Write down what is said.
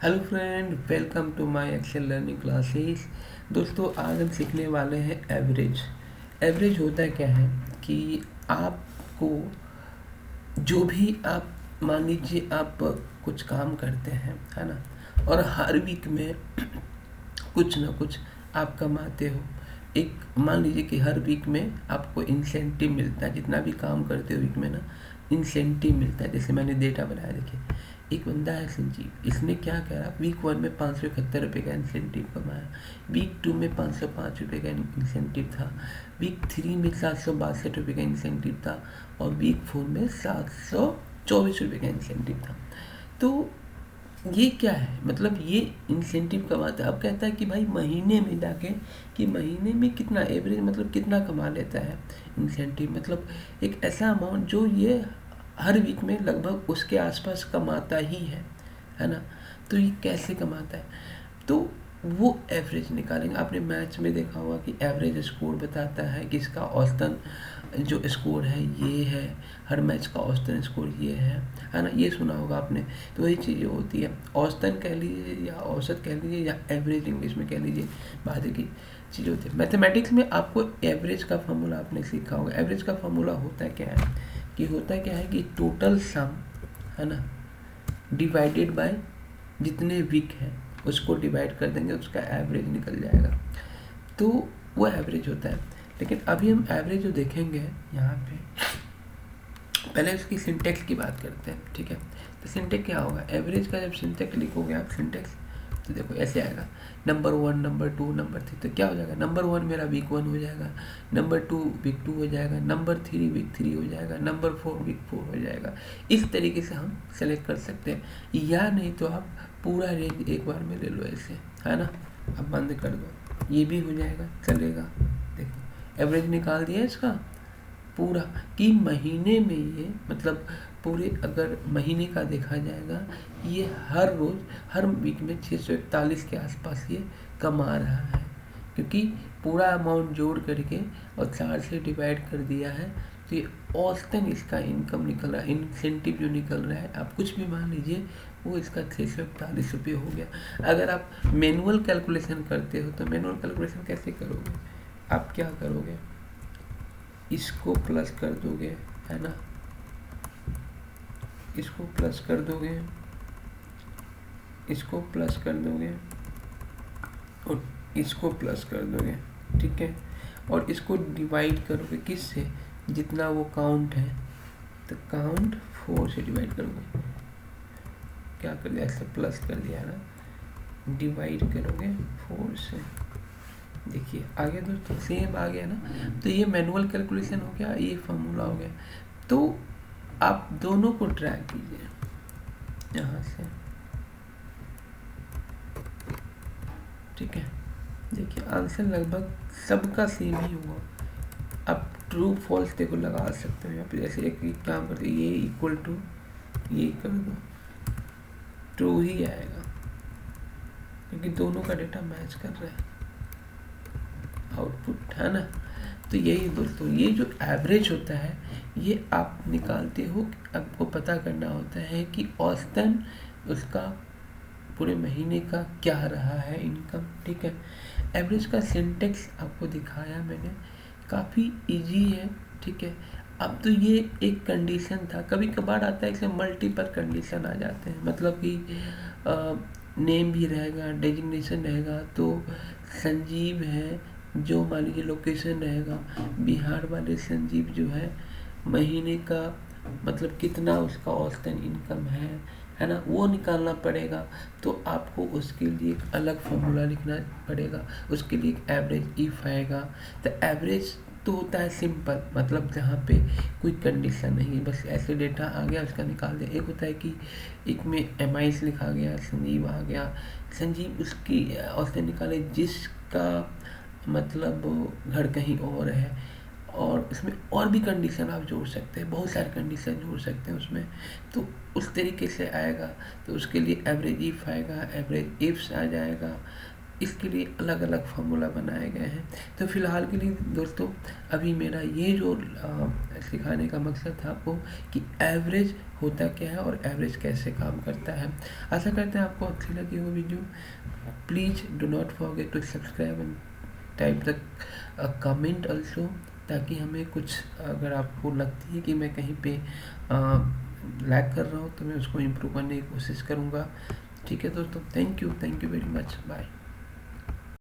Hello friend, welcome to my Excel learning classes. दोस्तों, आज हम सीखने वाले हैं एवरेज। एवरेज होता क्या है कि आपको जो भी आप मान लीजिए आप कुछ काम करते हैं, है ना, और हर वीक में कुछ ना कुछ आप कमाते हो। एक मान लीजिए कि हर वीक में आपको इंसेंटिव मिलता है, जितना भी काम करते हो वीक में ना इंसेंटिव मिलता है। जैसे मैंने डेटा बनाया, देखिए एक बंदा है संजीव, इसने क्या करा, वीक 1 में 571 रुपये का इंसेंटिव कमाया, वीक 2 में 505 रुपये का इंसेंटिव था, वीक 3 में 762 रुपये का इंसेंटिव था, और वीक 4 में 724 रुपये का इंसेंटिव था। तो ये क्या है, मतलब ये इंसेंटिव कमाता है। अब कहता है कि भाई महीने में जाके कि महीने में कितना एवरेज, मतलब कितना कमा लेता है इंसेंटिव, मतलब एक ऐसा अमाउंट जो ये हर वीक में लगभग उसके आसपास कमाता ही है ना। तो ये कैसे कमाता है, तो वो एवरेज निकालेंगे। आपने मैच में देखा होगा कि एवरेज स्कोर बताता है कि इसका औसतन जो स्कोर है ये है, हर मैच का औसतन स्कोर ये है ना, ये सुना होगा आपने। तो वही चीज़ें होती है, औसतन कह लीजिए या औसत कह लीजिए या एवरेज इंग्लिश में कह लीजिए, बात की चीज़ होती है। मैथमेटिक्स में आपको एवरेज का फॉर्मूला आपने सीखा होगा। एवरेज का फॉर्मूला होता क्या है कि टोटल सम, है ना, डिवाइडेड बाय जितने वीक हैं उसको डिवाइड कर देंगे, उसका एवरेज निकल जाएगा। तो वो एवरेज होता है। लेकिन अभी हम एवरेज जो देखेंगे यहाँ पे, पहले उसकी सिंटेक्स की बात करते हैं, ठीक है। तो सिंटेक्स क्या होगा, एवरेज का जब सिंटेक्स लिखोगे आप सिंटेक्स, तो देखो ऐसे आएगा, नंबर 1, नंबर 2, नंबर 3। तो क्या हो जाएगा, नंबर 1 मेरा वीक 1 हो जाएगा, नंबर 2 वीक 2 हो जाएगा, नंबर 3 वीक 3 हो जाएगा, नंबर 4 वीक 4 हो जाएगा। इस तरीके से हम सेलेक्ट कर सकते हैं, या नहीं तो आप पूरा रेंज एक बार में ले लो ऐसे, है ना। अब बंद कर दो, ये भी हो जाएगा, चलेगा। देखो एवरेज निकाल दिया इसका पूरा, कि महीने में ये मतलब पूरे अगर महीने का देखा जाएगा, ये हर रोज़ हर वीक में 641 के आसपास ये कमा रहा है, क्योंकि पूरा अमाउंट जोड़ करके और 4 से डिवाइड कर दिया है। तो ये औसतन इसका इनकम निकल रहा है, इंसेंटिव जो निकल रहा है, आप कुछ भी मान लीजिए, वो इसका 641 रुपये हो गया। अगर आप मैनुअल कैलकुलेशन करते हो तो मैनुअल कैलकुलेशन कैसे करोगे, आप क्या करोगे, इसको प्लस कर दोगे, है ना, इसको प्लस कर दोगे, इसको प्लस कर दोगे, और इसको प्लस कर दोगे, ठीक है। और इसको डिवाइड करोगे किससे, जितना वो काउंट है, तो काउंट 4 से डिवाइड करोगे, क्या कर दिया, ऐसे प्लस कर दिया ना, डिवाइड करोगे 4 से। देखिए आ गया दोस्तों, सेम आ गया ना। तो ये मैनुअल कैलकुलेशन हो गया, ये फॉर्मूला हो गया। तो आप दोनों को ट्रैक कीजिए यहाँ से, ठीक है। देखिए आंसर लगभग सबका सेम ही होगा। आप ट्रू फॉल्स देखो लगा सकते हो यहाँ पे, जैसे एक काम करते ये इक्वल टू ये कर दो, ट्रू ही आएगा, क्योंकि दोनों का डेटा मैच कर रहा है आउटपुट, है ना। तो यही दोस्तों, ये जो एवरेज होता है ये आप निकालते हो, आपको पता करना होता है कि औसतन उसका पूरे महीने का क्या रहा है इनकम, ठीक है। एवरेज का सिंटेक्स आपको दिखाया मैंने, काफ़ी इजी है, ठीक है। अब तो ये एक कंडीशन था, कभी कभार आता है इसमें मल्टीपल कंडीशन आ जाते हैं, मतलब कि नेम भी रहेगा, डेजिग्नेशन रहेगा। तो संजीव है, जो मान लीजिए लोकेशन रहेगा बिहार वाले संजीव जो है, महीने का मतलब कितना उसका औसतन इनकम है ना, वो निकालना पड़ेगा। तो आपको उसके लिए एक अलग फॉर्मूला लिखना पड़ेगा, उसके लिए एक एवरेज इफ आएगा। तो एवरेज तो होता है सिंपल, मतलब जहाँ पे कोई कंडीशन नहीं है, बस ऐसे डेटा आ गया उसका निकाल दिया। एक होता है कि एक में एमआईस लिखा गया, संजीव आ गया, संजीव उसकी औसतन निकाले जिसका मतलब घर कहीं और है, और इसमें और भी कंडीशन आप जोड़ सकते हैं, बहुत सारे कंडीशन जोड़ सकते हैं उसमें। तो उस तरीके से आएगा। तो उसके लिए एवरेज इफ आएगा, एवरेज इफ्स आ जाएगा, इसके लिए अलग अलग फार्मूला बनाए गए हैं। तो फ़िलहाल के लिए दोस्तों अभी मेरा ये जो सिखाने का मकसद था आपको कि एवरेज होता क्या है और एवरेज कैसे काम करता है। आशा करते हैं आपको अच्छी लगी वो video. Please do not forget to subscribe and type the comment also, ताकि हमें कुछ, अगर आपको लगती है कि मैं कहीं पे लैग कर रहा हूँ तो मैं उसको इम्प्रूव करने की कोशिश करूँगा। ठीक है दोस्तों, thank you very much, bye.